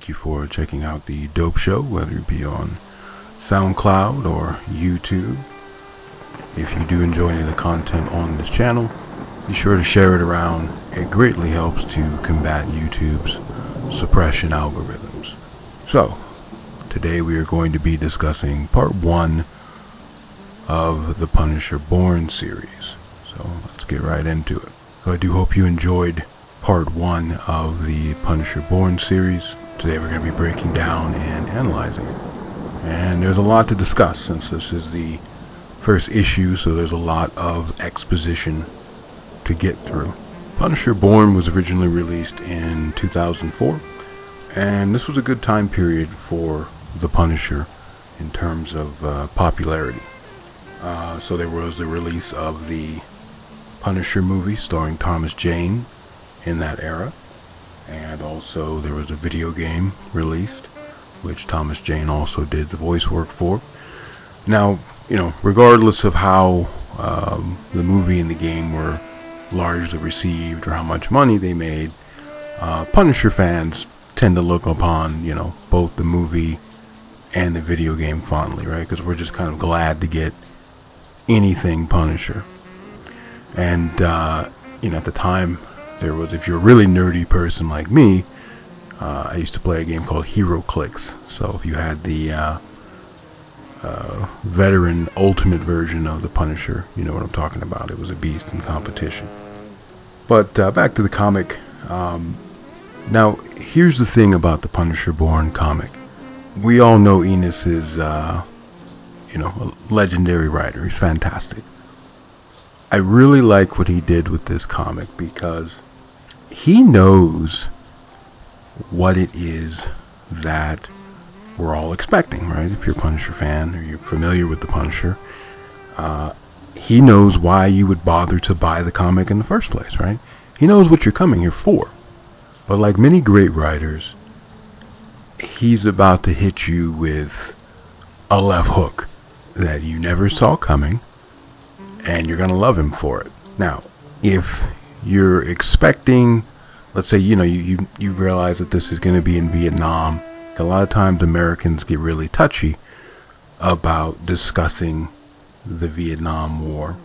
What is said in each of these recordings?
thank you for checking out the Dope Show, whether it be on SoundCloud or YouTube. If you do enjoy any of the content on this channel, be sure to share it around. It greatly helps to combat YouTube's suppression algorithms. So, today we are going to be discussing part 1 of the Punisher Born series. So let's get right into it. So I do hope you enjoyed part 1 of the Punisher Born series. Today we're going to be breaking down and analyzing it. And there's a lot to discuss since this is the first issue, so there's a lot of exposition to get through. Punisher Born was originally released in 2004, and this was a good time period for the Punisher in terms of popularity. So there was the release of the Punisher movie starring Thomas Jane in that era, and also there was a video game released which Thomas Jane also did the voice work for. Now, regardless of how the movie and the game were largely received or how much money they made, Punisher fans tend to look upon both the movie and the video game fondly, right? Because we're just kind of glad to get anything Punisher. And at the time, there was, if you're a really nerdy person like me, I used to play a game called HeroClix. So if you had the veteran ultimate version of the Punisher, you know what I'm talking about. It was a beast in competition. But back to the comic. Now, here's the thing about the Punisher Born comic. We all know Ennis is, a legendary writer. He's fantastic. I really like what he did with this comic because he knows what it is that we're all expecting, right? If you're a Punisher fan or you're familiar with the Punisher, he knows why you would bother to buy the comic in the first place, right? He knows what you're coming here for. But like many great writers, he's about to hit you with a left hook that you never saw coming, and you're going to love him for it. Now, if you're expecting, let's say, you realize that this is going to be in Vietnam. A lot of times Americans get really touchy about discussing the Vietnam War.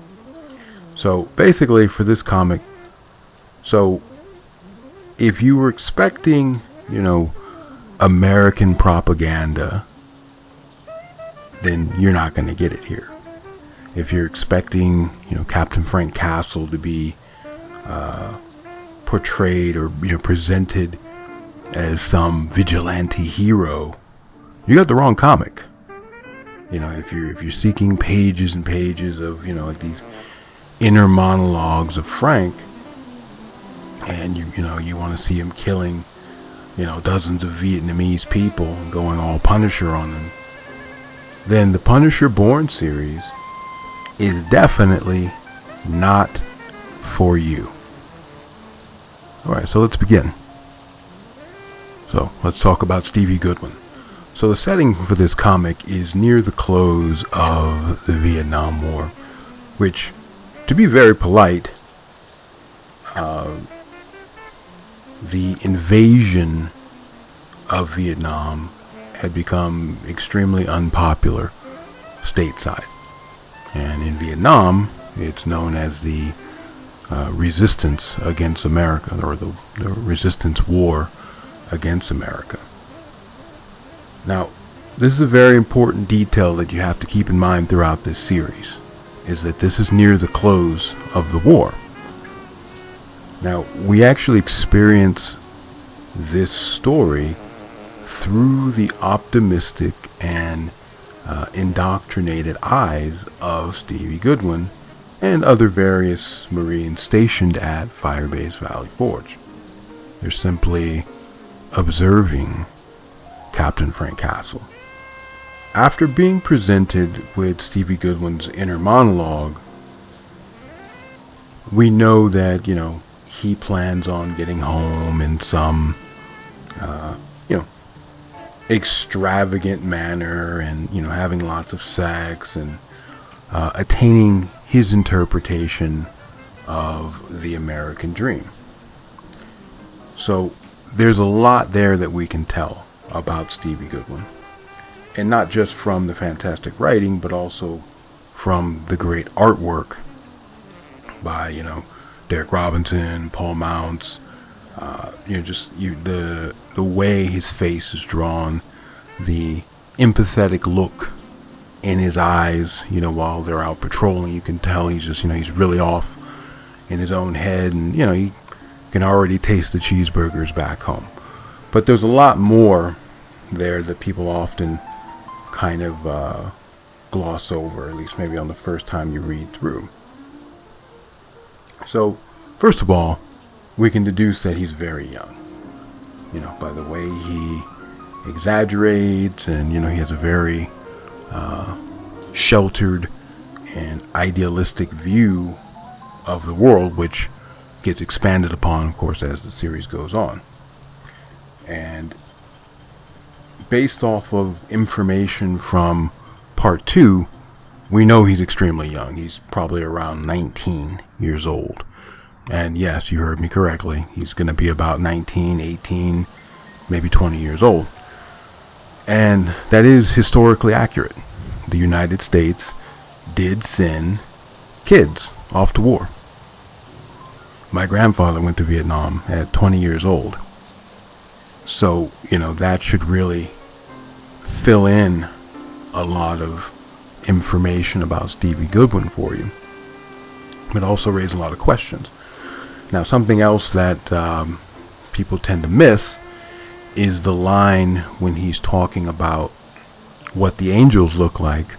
So basically for this comic, so if you were expecting, American propaganda, then you're not going to get it here. If you're expecting, Captain Frank Castle to be portrayed or presented as some vigilante hero, you got the wrong comic. If you're seeking pages and pages of like these inner monologues of Frank, and you want to see him killing dozens of Vietnamese people and going all Punisher on them, then the Punisher Born series is definitely not for you. Alright, so let's begin. So let's talk about Stevie Goodwin. So the setting for this comic is near the close of the Vietnam War, which, to be very polite, the invasion of Vietnam had become extremely unpopular stateside. And in Vietnam, it's known as the resistance against America, or the resistance war against America. Now, this is a very important detail that you have to keep in mind throughout this series, is that this is near the close of the war. Now, we actually experience this story through the optimistic and indoctrinated eyes of Stevie Goodwin and other various Marines stationed at Firebase Valley Forge. They're simply observing Captain Frank Castle. After being presented with Stevie Goodwin's inner monologue, we know that, he plans on getting home in some, extravagant manner and, having lots of sex and attaining his interpretation of the American dream. So there's a lot there that we can tell. about Stevie Goodwin. And not just from the fantastic writing, but also from the great artwork by, Derek Robinson, Paul Mounts, the way his face is drawn, the empathetic look in his eyes, while they're out patrolling. You can tell he's just, he's really off in his own head, and, you can already taste the cheeseburgers back home. But there's a lot more there that people often kind of gloss over, at least maybe on the first time you read through. So, first of all, we can deduce that he's very young, by the way he exaggerates, and, he has a very sheltered and idealistic view of the world, which gets expanded upon, of course, as the series goes on. And based off of information from part 2, we know he's extremely young. He's probably around 19 years old. And yes, you heard me correctly. He's going to be about 19, 18, maybe 20 years old. And that is historically accurate. The United States did send kids off to war. My grandfather went to Vietnam at 20 years old. So, that should really fill in a lot of information about Stevie Goodwin for you. But also raise a lot of questions. Now, something else that people tend to miss is the line when he's talking about what the angels look like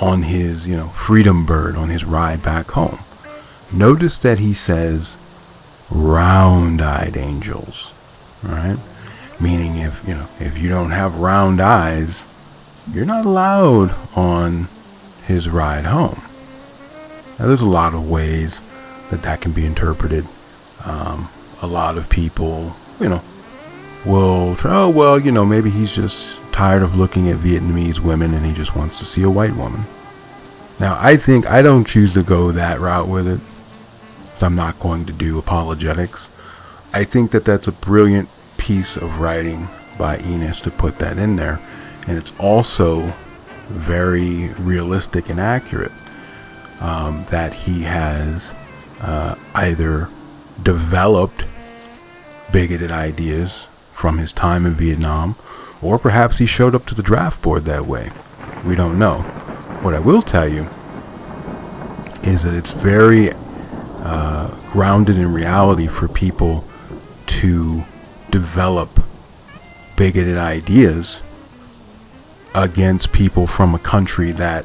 on his, Freedom Bird, on his ride back home. Notice that he says round-eyed angels, right? Meaning if you don't have round eyes, you're not allowed on his ride home. Now, there's a lot of ways that can be interpreted. A lot of people, will try, maybe he's just tired of looking at Vietnamese women and he just wants to see a white woman. Now, I don't choose to go that route with it. So I'm not going to do apologetics. I think that's a brilliant piece of writing by Enos to put that in there. And it's also very realistic and accurate that he has either developed bigoted ideas from his time in Vietnam, or perhaps he showed up to the draft board that way. We don't know. What I will tell you is that it's very grounded in reality for people to develop bigoted ideas against people from a country that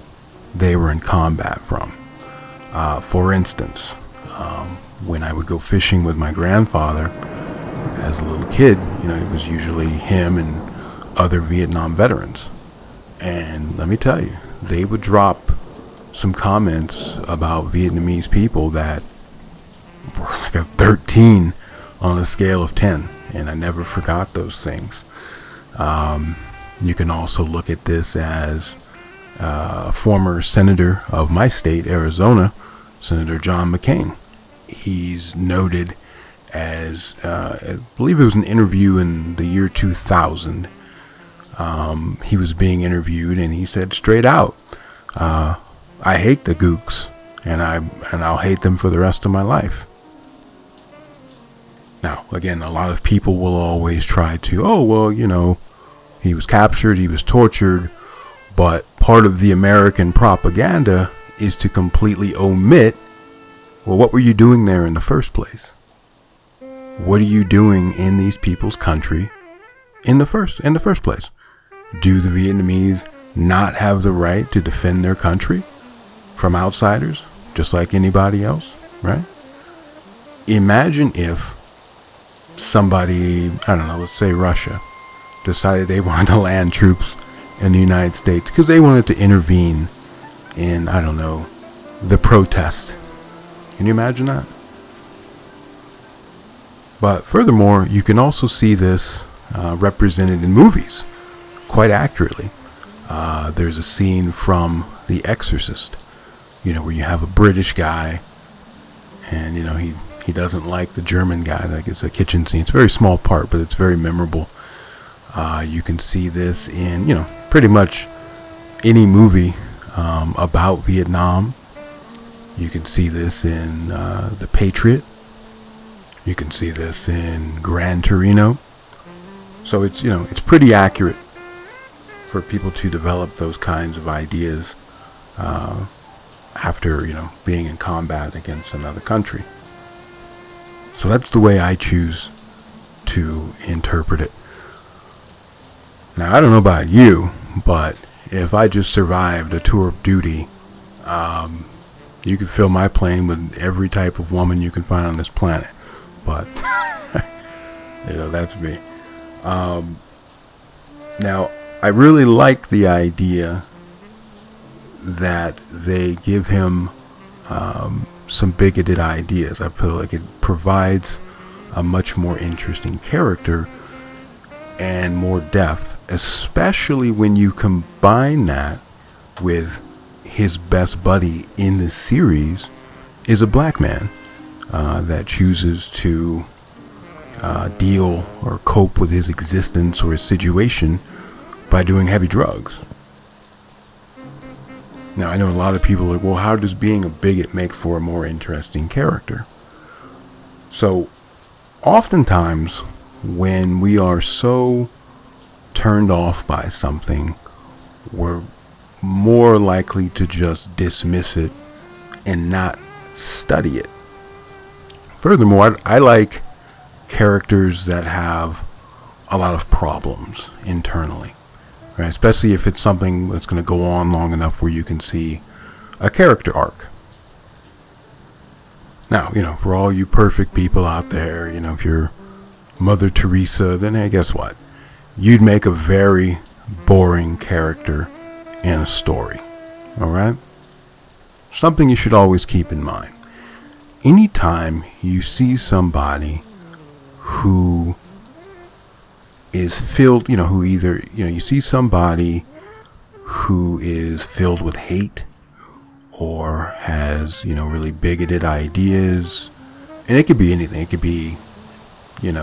they were in combat from. For instance, when I would go fishing with my grandfather as a little kid, it was usually him and other Vietnam veterans. And let me tell you, they would drop some comments about Vietnamese people that were like a 13 on a scale of 10. And I never forgot those things. You can also look at this as a former senator of my state, Arizona, Senator John McCain. He's noted as, I believe it was an interview in the year 2000. He was being interviewed and he said straight out, I hate the Gooks and I'll hate them for the rest of my life. Now, again, a lot of people will always try to, he was captured, he was tortured, but part of the American propaganda is to completely omit, well, what were you doing there in the first place? What are you doing in these people's country in the first place? Do the Vietnamese not have the right to defend their country from outsiders, just like anybody else, right? Imagine if somebody, let's say Russia, decided they wanted to land troops in the United States because they wanted to intervene in, the protest. Can you imagine that? But furthermore, you can also see this represented in movies quite accurately. There's a scene from The Exorcist, where you have a British guy and, he doesn't like the German guy. Like, it's a kitchen scene. It's a very small part, but it's very memorable. You can see this in, pretty much any movie about Vietnam. You can see this in The Patriot. You can see this in Gran Torino. So it's, it's pretty accurate for people to develop those kinds of ideas after, being in combat against another country. So that's the way I choose to interpret it. Now, I don't know about you, but if I just survived a tour of duty, you could fill my plane with every type of woman you can find on this planet. But, that's me. Now, I really like the idea that they give him some bigoted ideas. I feel like it provides a much more interesting character and more depth, especially when you combine that with his best buddy in this series is a black man that chooses to deal or cope with his existence or his situation by doing heavy drugs. Now, I know a lot of people are like, well, how does being a bigot make for a more interesting character? So, oftentimes, when we are so turned off by something, we're more likely to just dismiss it and not study it. Furthermore, I like characters that have a lot of problems internally, right? Especially if it's something that's going to go on long enough where you can see a character arc. Now, for all you perfect people out there, if you're Mother Teresa, then hey, guess what? You'd make a very boring character in a story. All right? Something you should always keep in mind. Anytime you see somebody who is filled, who either, you see somebody who is filled with hate or has, really bigoted ideas, and it could be anything. It could be,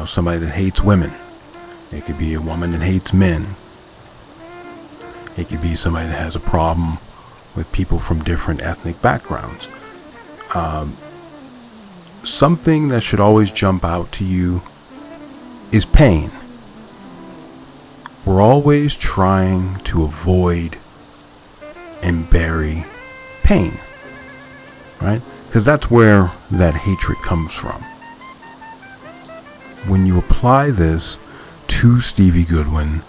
somebody that hates women. It could be a woman that hates men. It could be somebody that has a problem with people from different ethnic backgrounds. Something that should always jump out to you is pain. We're always trying to avoid and bury pain, right? Because that's where that hatred comes from. When you apply this to Stevie Goodwin,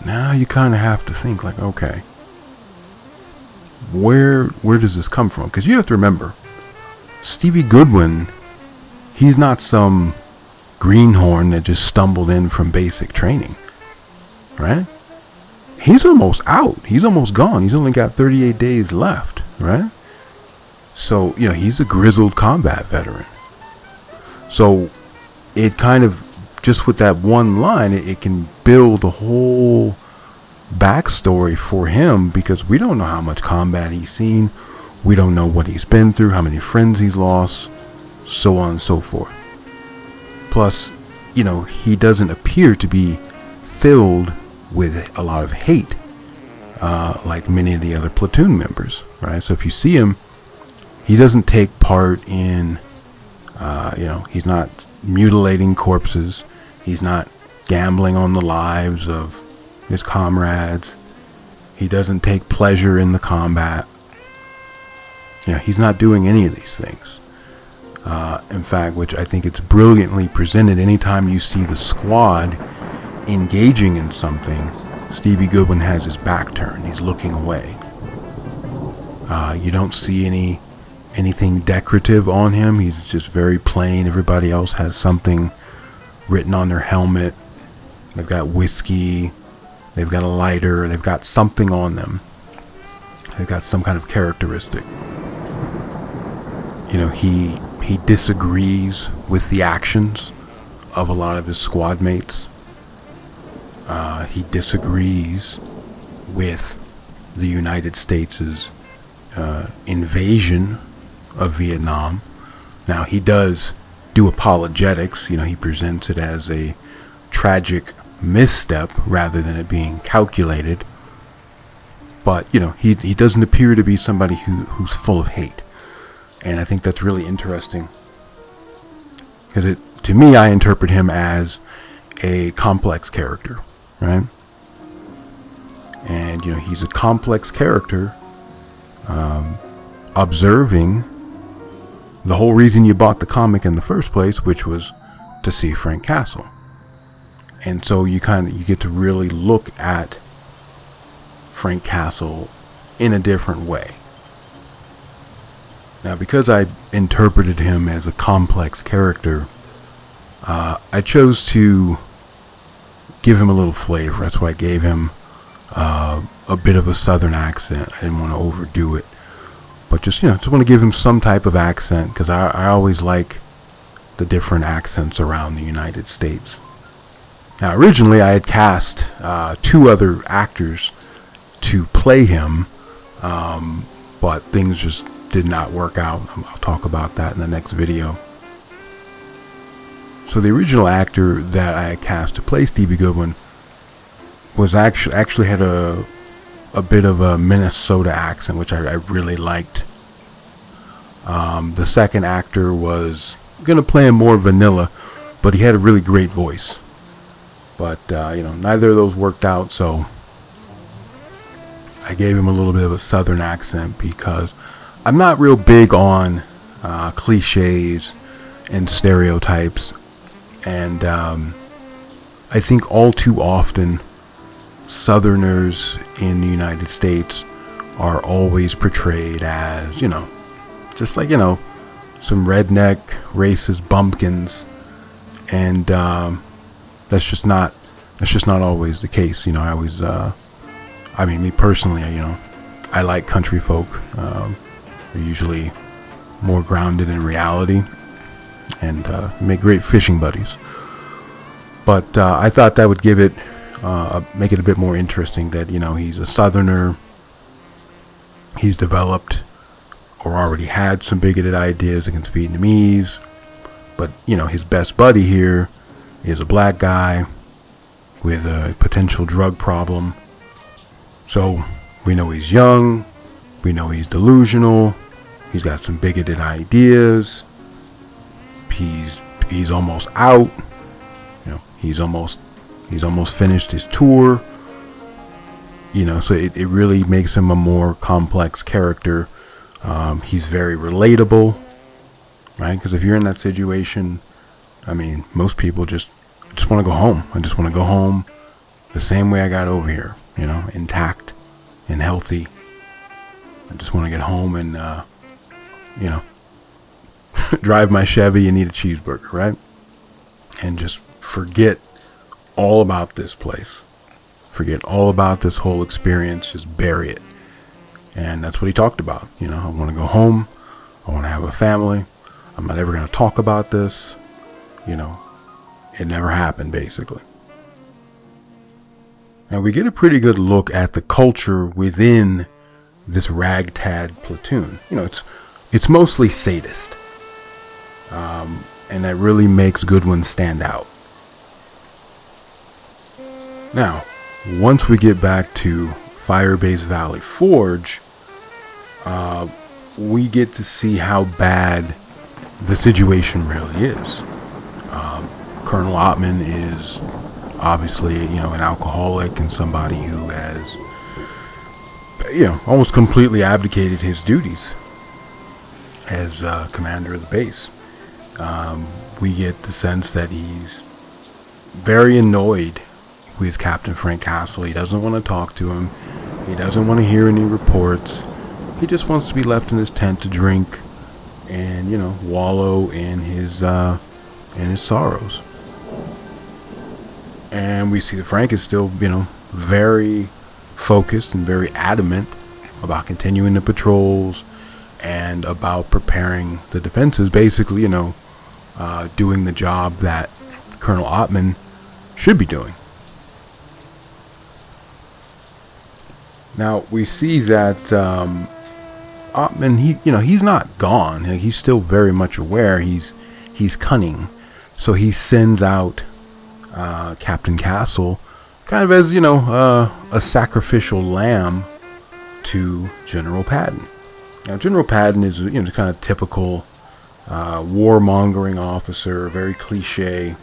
now you kind of have to think like, okay, where does this come from? Because you have to remember, Stevie Goodwin, he's not some greenhorn that just stumbled in from basic training, right? He's almost out. He's almost gone. He's only got 38 days left, right? So, he's a grizzled combat veteran. So it kind of, just with that one line, it can build a whole backstory for him, because we don't know how much combat he's seen. We don't know what he's been through, how many friends he's lost, so on and so forth. Plus, he doesn't appear to be filled with a lot of hate, like many of the other platoon members, right? So if you see him, he doesn't take part in, he's not mutilating corpses. He's not gambling on the lives of his comrades. He doesn't take pleasure in the combat. He's not doing any of these things. In fact, which I think it's brilliantly presented, anytime you see the squad engaging in something, Stevie Goodwin has his back turned. He's looking away. You don't see anything decorative on him. He's just very plain. Everybody else has something written on their helmet. They've got whiskey. They've got a lighter. They've got something on them. They've got some kind of characteristic. He disagrees with the actions of a lot of his squad mates. He disagrees with the United States' invasion of Vietnam. Now, he does do apologetics. He presents it as a tragic misstep rather than it being calculated. But, he doesn't appear to be somebody who's full of hate. And I think that's really interesting. Because to me, I interpret him as a complex character, right? And, he's a complex character, observing the whole reason you bought the comic in the first place, which was to see Frank Castle. And so you get to really look at Frank Castle in a different way. Now, because I interpreted him as a complex character, I chose to give him a little flavor. That's why I gave him a bit of a southern accent. I didn't want to overdo it, but just want to give him some type of accent, because I always like the different accents around the United States. Now, originally I had cast 2 other actors to play him, but things just did not work out. I'll talk about that in the next video. So the original actor that I cast to play Stevie Goodwin was actually had a bit of a Minnesota accent, which I really liked. The second actor was going to play him more vanilla, but he had a really great voice. But neither of those worked out, so I gave him a little bit of a southern accent, because I'm not real big on cliches and stereotypes. And I think all too often Southerners in the United States are always portrayed as, just like, some redneck, racist bumpkins. And that's just not always the case. I always, me personally, I like country folk. They're usually more grounded in reality, and make great fishing buddies. But I thought that would give it, make it a bit more interesting that, he's a Southerner. He's developed or already had some bigoted ideas against Vietnamese. But, his best buddy here is a black guy with a potential drug problem. So we know he's young. We know he's delusional. He's got some bigoted ideas. He's almost out. He's almost finished his tour. So it really makes him a more complex character. He's very relatable, right? Because if you're in that situation, most people just want to go home. I just want to go home the same way I got over here, intact and healthy. I just want to get home and, drive my Chevy and eat a cheeseburger, right? And just forget all about this place. Forget all about this whole experience. Just bury it. And that's what he talked about. I want to go home. I want to have a family. I'm not ever going to talk about this. It never happened, basically. Now we get a pretty good look at the culture within this ragtag platoon. It's mostly sadist. And that really makes Goodwin stand out. Now, once we get back to Firebase Valley Forge, we get to see how bad the situation really is. Colonel Ottman is obviously, an alcoholic and somebody who has, almost completely abdicated his duties as commander of the base. We get the sense that he's very annoyed with Captain Frank Castle. He doesn't want to talk to him. He doesn't want to hear any reports. He just wants to be left in his tent to drink and, wallow in his sorrows. And we see that Frank is still, very focused and very adamant about continuing the patrols and about preparing the defenses. Basically, doing the job that Colonel Ottman should be doing. Now we see that Ottman, he's not gone. He's still very much aware. He's cunning, so he sends out Captain Castle kind of as, a sacrificial lamb to General Patton. Now, General Patton is, kind of typical warmongering officer, very cliche.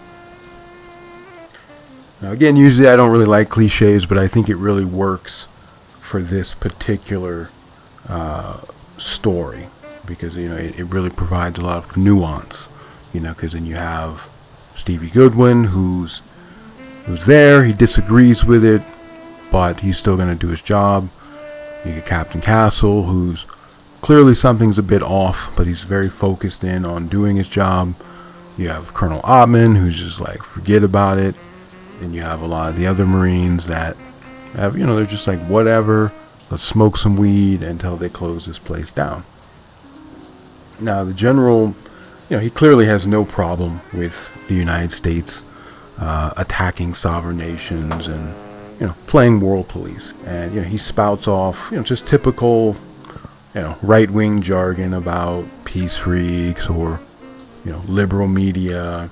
Now, again, usually I don't really like cliches, but I think it really works for this particular story because, it really provides a lot of nuance, because then you have Stevie Goodwin who's there, he disagrees with it, but he's still going to do his job. You get Captain Castle, who's clearly something's a bit off, but he's very focused in on doing his job. You have Colonel Ottman, who's just like, forget about it. And you have a lot of the other Marines that have, they're just like, whatever, let's smoke some weed until they close this place down. Now, the general, he clearly has no problem with the United States attacking sovereign nations and, playing world police. And, he spouts off, just typical, right-wing jargon about peace freaks or, liberal media.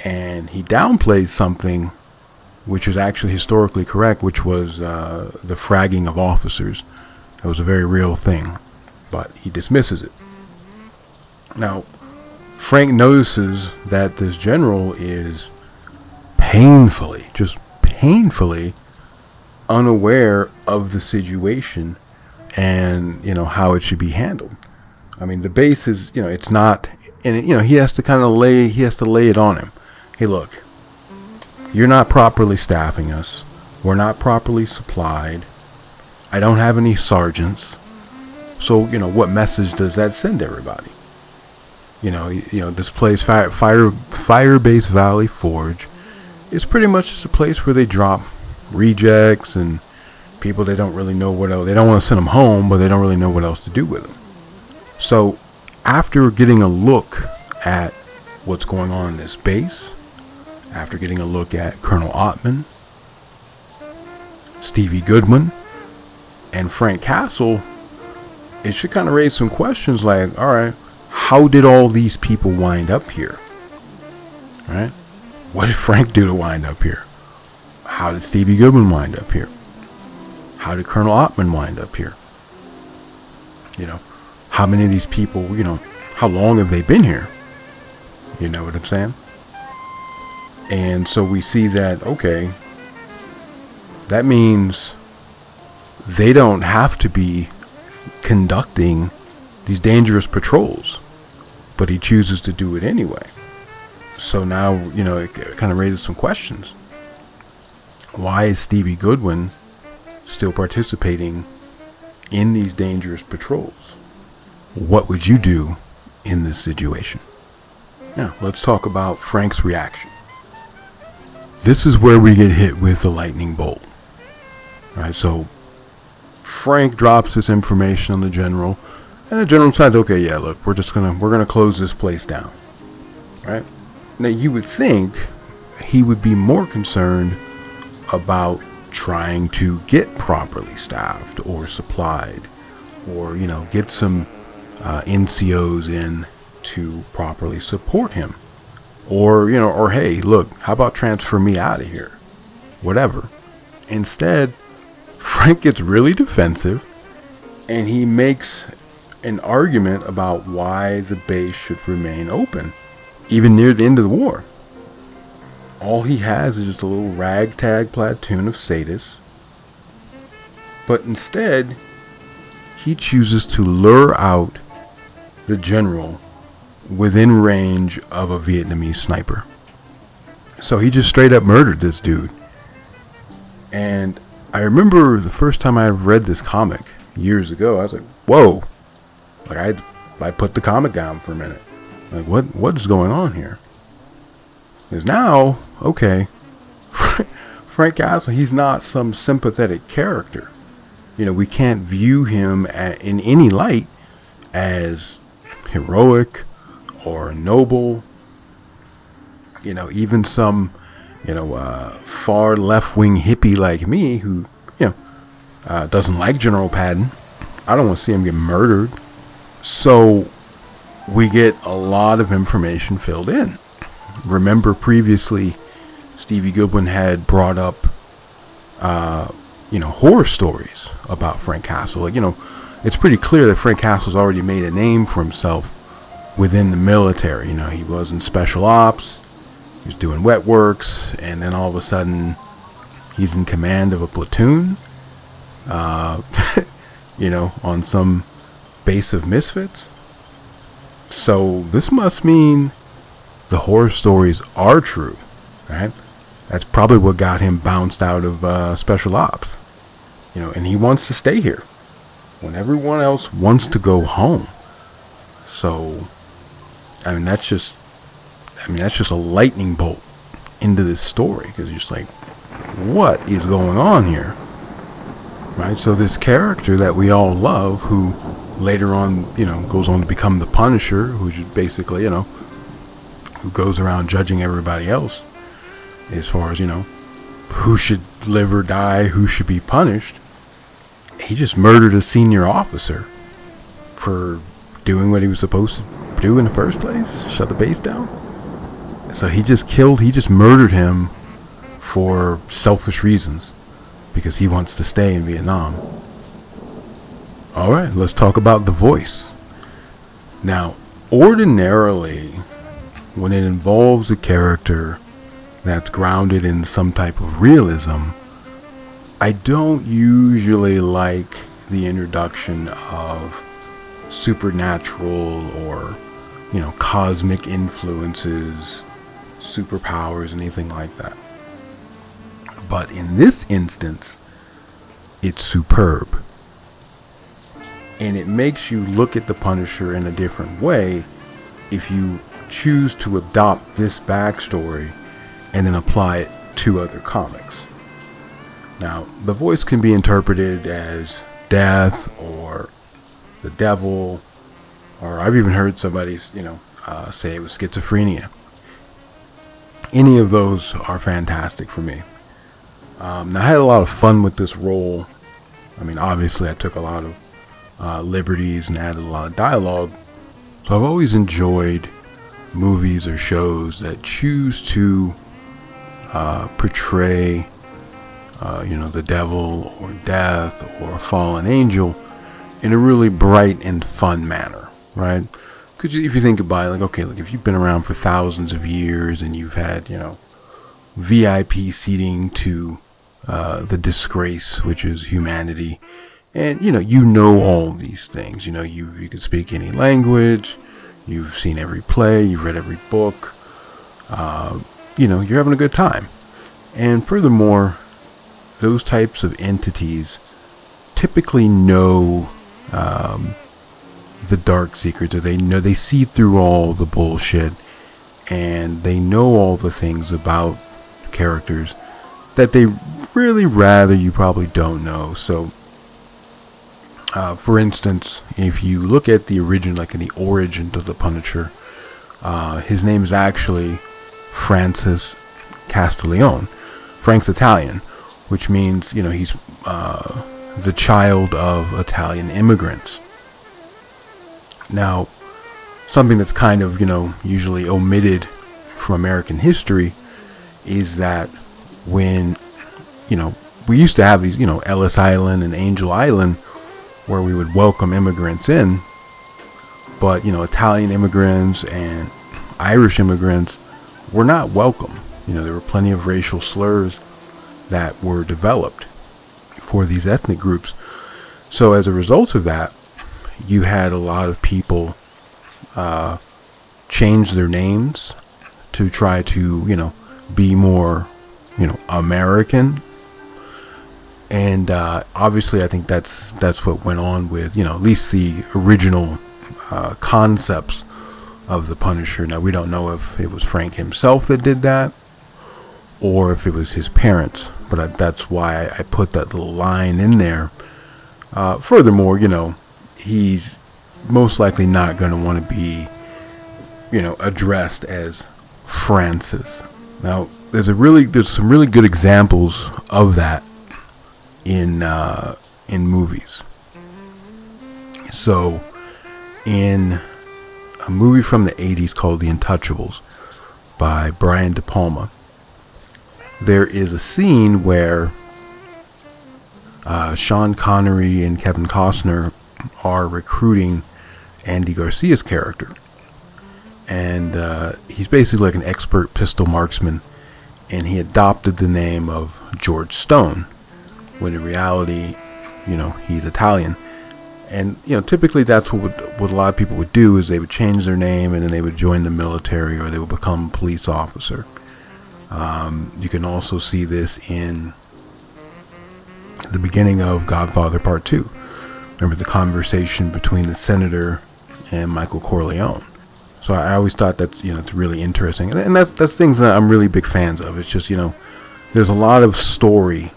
And he downplays something which was actually historically correct, which was the fragging of officers. That was a very real thing, but he dismisses it. Now, Frank notices that this general is painfully unaware of the situation and, how it should be handled. I mean, the base is, it's not, and, he has to lay it on him. Hey, look, you're not properly staffing us. We're not properly supplied. I don't have any sergeants. So, what message does that send everybody? This place, Firebase Valley Forge, is pretty much just a place where they drop rejects and people they don't really know what else. They don't want to send them home, but they don't really know what else to do with them. So, after getting a look at what's going on in this base, after getting a look at Colonel Ottman, Stevie Goodwin, and Frank Castle, it should kind of raise some questions like, all right, how did all these people wind up here? Right? What did Frank do to wind up here? How did Stevie Goodwin wind up here? How did Colonel Ottman wind up here? How many of these people, how long have they been here? You know what I'm saying? And so we see that, okay, that means they don't have to be conducting these dangerous patrols, but he chooses to do it anyway. So now, it kind of raises some questions. Why is Stevie Goodwin still participating in these dangerous patrols? What would you do in this situation? Now, let's talk about Frank's reaction. This is where we get hit with the lightning bolt. All right, so Frank drops this information on the general, and the general decides, okay, yeah, look, we're gonna close this place down. Right? Now, you would think he would be more concerned about trying to get properly staffed or supplied, or get some NCOs in to properly support him. Or hey, look, how about transfer me out of here? Whatever. Instead, Frank gets really defensive and he makes an argument about why the base should remain open, even near the end of the war. All he has is just a little ragtag platoon of sadists. But instead, he chooses to lure out the general within range of a Vietnamese sniper. So he just straight up murdered this dude. And I remember the first time I read this comic years ago, I was like, whoa. Like I put the comic down for a minute. Like what is going on here? Because now, okay, Frank Castle, he's not some sympathetic character. We can't view him in any light as heroic or noble. Even some, far left-wing hippie like me who, doesn't like General Patton. I don't want to see him get murdered. So we get a lot of information filled in. Remember previously Stevie Goodwin had brought up, horror stories about Frank Castle. It's pretty clear that Frank Castle's already made a name for himself within the military. He was in special ops, he was doing wet works, and then all of a sudden he's in command of a platoon, on some base of misfits. So this must mean the horror stories are true, right? That's probably what got him bounced out of special ops, and he wants to stay here when everyone else wants to go home. So, that's just a lightning bolt into this story, because you're just like, what is going on here, right? So this character that we all love, who later on, goes on to become the Punisher, who's basically, who goes around judging everybody else as far as, who should live or die, who should be punished. He just murdered a senior officer for doing what he was supposed to do in the first place, shut the base down. So he just murdered him for selfish reasons, because he wants to stay in Vietnam. Alright, let's talk about the voice. Now, ordinarily, when it involves a character that's grounded in some type of realism, I don't usually like the introduction of supernatural or, cosmic influences, superpowers, anything like that. But in this instance, it's superb. And it makes you look at the Punisher in a different way if you choose to adopt this backstory and then apply it to other comics. Now, the voice can be interpreted as death or the devil, or I've even heard somebody, say it was schizophrenia. Any of those are fantastic for me. Now, I had a lot of fun with this role. Obviously, I took a lot of liberties and added a lot of dialogue. So I've always enjoyed movies or shows that choose to portray, the devil or death or a fallen angel in a really bright and fun manner, right? Because if you think about it, if you've been around for thousands of years and you've had, VIP seating to the disgrace, which is humanity, and you know all these things. You can speak any language, you've seen every play, you've read every book, you're having a good time. And furthermore, those types of entities typically know the dark secrets, or they see through all the bullshit, and they know all the things about characters that they really rather you probably don't know. So for instance, if you look at the origin, like in the origin of the Punisher, his name is actually Francis Castiglione. Frank's Italian, which means, he's the child of Italian immigrants. Now, something that's kind of, usually omitted from American history is that when, we used to have these, Ellis Island and Angel Island, where we would welcome immigrants in, but, Italian immigrants and Irish immigrants were not welcome. There were plenty of racial slurs that were developed for these ethnic groups. So as a result of that, you had a lot of people change their names to try to, be more, American. And obviously, I think that's what went on with, at least the original concepts of the Punisher. Now, we don't know if it was Frank himself that did that, or if it was his parents. But that's why I put that little line in there. Furthermore, he's most likely not going to want to be, addressed as Francis. Now, there's some really good examples of that in movies. So, in a movie from the 80s called The Untouchables by Brian De Palma, there is a scene where Sean Connery and Kevin Costner are recruiting Andy Garcia's character. And he's basically like an expert pistol marksman, and he adopted the name of George Stone, when in reality, he's Italian. And typically that's what a lot of people would do, is they would change their name and then they would join the military, or they would become a police officer. You can also see this in the beginning of Godfather Part 2. Remember the conversation between the senator and Michael Corleone. So I always thought that's, it's really interesting. And that's things that I'm really big fans of. It's just, there's a lot of story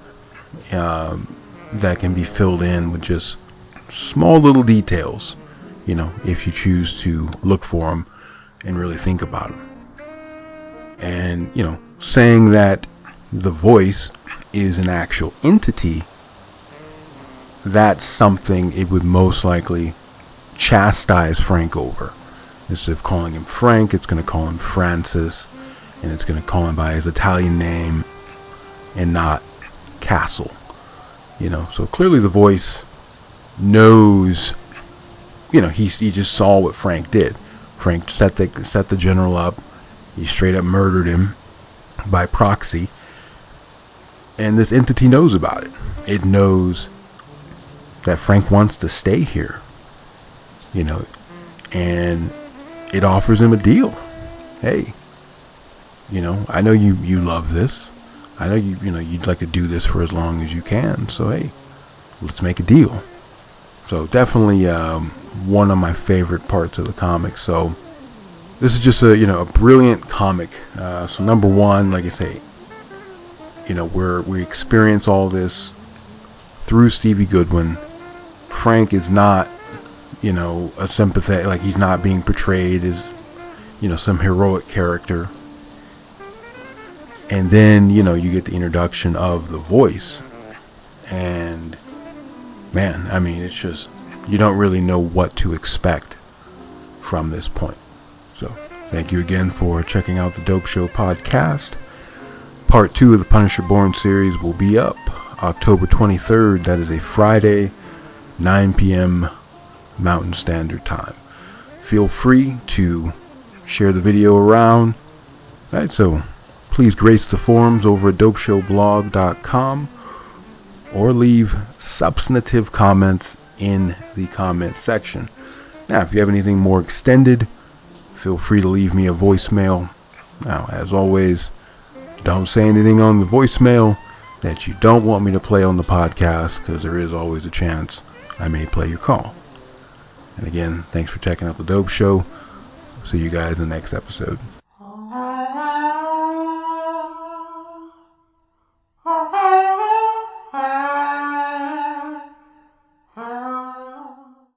that can be filled in with just small little details, if you choose to look for them and really think about them. And, saying that the voice is an actual entity, that's something it would most likely chastise Frank over. Instead of calling him Frank, it's going to call him Francis, and it's going to call him by his Italian name and not Castle. So clearly the voice knows, he just saw what Frank did. Frank set the general up. He straight up murdered him by proxy. And this entity knows about it. It knows that Frank wants to stay here, and it offers him a deal. Hey, I know you love this. I know you'd like to do this for as long as you can. So hey, let's make a deal. So definitely one of my favorite parts of the comic. So this is just a brilliant comic. So number one, like I say, we experience all this through Stevie Goodwin. Frank is not, a sympathetic, like he's not being portrayed as, some heroic character. And then, you get the introduction of the voice. And man, I mean, it's just, you don't really know what to expect from this point. So thank you again for checking out the Dope Show podcast. Part 2 of the Punisher Born series will be up October 23rd. That is a Friday, 9 p.m. Mountain Standard Time. Feel free to share the video around. Alright, so please grace the forums over at dopeshowblog.com, or leave substantive comments in the comment section. Now, if you have anything more extended, feel free to leave me a voicemail. Now, as always, don't say anything on the voicemail that you don't want me to play on the podcast, because there is always a chance I may play your call. And again, thanks for checking out the Dope Show. See you guys in the next episode.